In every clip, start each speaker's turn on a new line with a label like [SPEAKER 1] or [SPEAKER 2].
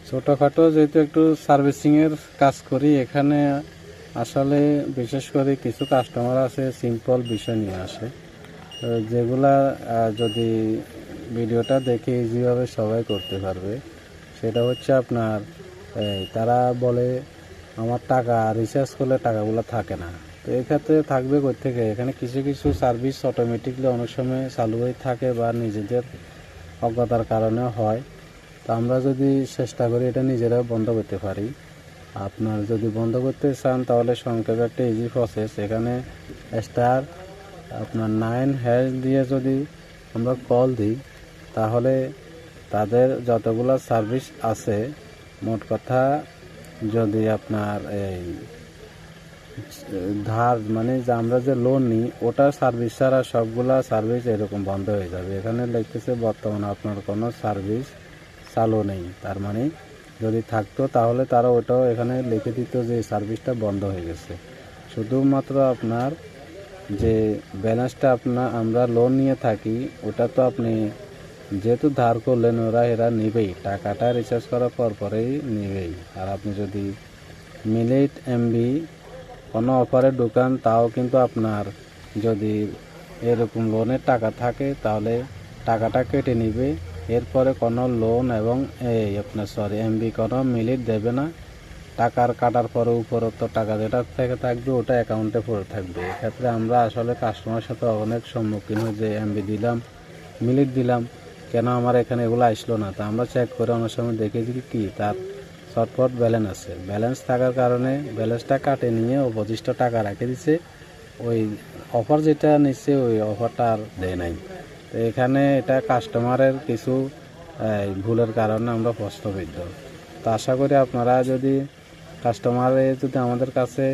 [SPEAKER 1] ছোটোখাটো যেহেতু একটু সার্ভিসিংয়ের কাজ করি, এখানে আসলে বিশেষ করে কিছু কাস্টমার আছে সিম্পল বিষয় নিয়ে আসে, যেগুলা যদি ভিডিওটা দেখে ইজিভাবে সবাই করতে পারবে। সেটা হচ্ছে আপনার তারা বলে আমার টাকা রিচার্জ করলে টাকাগুলো থাকে না। তো এক্ষেত্রে থাকবে কোত্থেকে? এখানে কিছু কিছু সার্ভিস অটোমেটিকলি অনেক সময় চালু হয়ে থাকে বা নিজেদের অজ্ঞতার কারণে হয়। তো আমরা যদি চেষ্টা করি এটা নিজেরাও বন্ধ করতে পারি। আপনার যদি বন্ধ করতে চান তাহলে সংক্ষেপে একটা ইজি প্রসেস, এখানে স্টার আপনার 9# দিয়ে যদি আমরা কল দিই তাহলে তাদের যতগুলো সার্ভিস আছে, মোট কথা যদি আপনার এই ধার মানে যে আমরা যে লোন নিই ওটার সার্ভিস ছাড়া সবগুলা সার্ভিস এরকম বন্ধ হয়ে যাবে। এখানে লিখতেছে বর্তমানে আপনার কোনো সার্ভিস চালু নেই, তার মানে যদি থাকতো তাহলে তারা ওটাও এখানে লিখে দিত যে সার্ভিসটা বন্ধ হয়ে গেছে। শুধুমাত্র আপনার যে ব্যালেন্সটা আমরা লোন নিয়ে থাকি ওটা তো আপনি যেহেতু ধার করলেন এরা নেবেই, টাকাটা রিচার্জ করার পরেই নেবেই। আর আপনি যদি মিনিট এমবি কোনো অফারে ঢুকান তাও কিন্তু আপনার যদি এরকম লোনের টাকা থাকে তাহলে টাকাটা কেটে নিবে। এরপরে কোনো লোন এবং আপনার এমবি কোনো মিনিট দেবে না। টাকার কাটার পরে উপরত টাকা যেটা থেকে থাকবে ওটা অ্যাকাউন্টে পড়ে থাকবে। এক্ষেত্রে আমরা আসলে কাস্টমারের সাথে অনেক সম্মুখীন হই যে এমবি দিলাম, মিনিট দিলাম, কেন আমার এখানে এগুলো আসলো না। তা আমরা চেক করে অনেক সময় দেখেছি কি তার শর্টফট ব্যালেন্স আছে, ব্যালেন্স থাকার কারণে ব্যালেন্সটা কাটে নিয়ে ও 25টা টাকা রেখে দিছে, ওই অফার যেটা নিচ্ছে ওই অফারটা আর দেয় নাই। তো এখানে এটা কাস্টমারের কিছু ভুলের কারণে আমরা প্রশ্নবিদ্ধ। তো আশা করি আপনারা যদি কাস্টমারে যদি আমাদের কাছে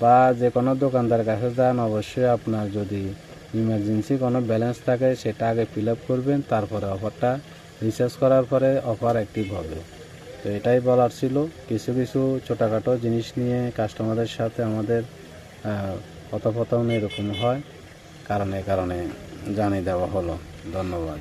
[SPEAKER 1] বা যে কোনো দোকানদারের কাছে যান, অবশ্যই আপনার যদি ইমার্জেন্সি কোনো ব্যালেন্স থাকে সেটা আগে ফিল আপ করবেন, তারপরে অফারটা রিচার্জ করার পরে অফার অ্যাক্টিভ হবে। তো এটাই বলার ছিল। কিছু কিছু ছোটোখাটো জিনিস নিয়ে কাস্টমারদের সাথে আমাদের কথোপকথন এরকম হয়, কারণে জানিয়ে দেওয়া হলো। ধন্যবাদ।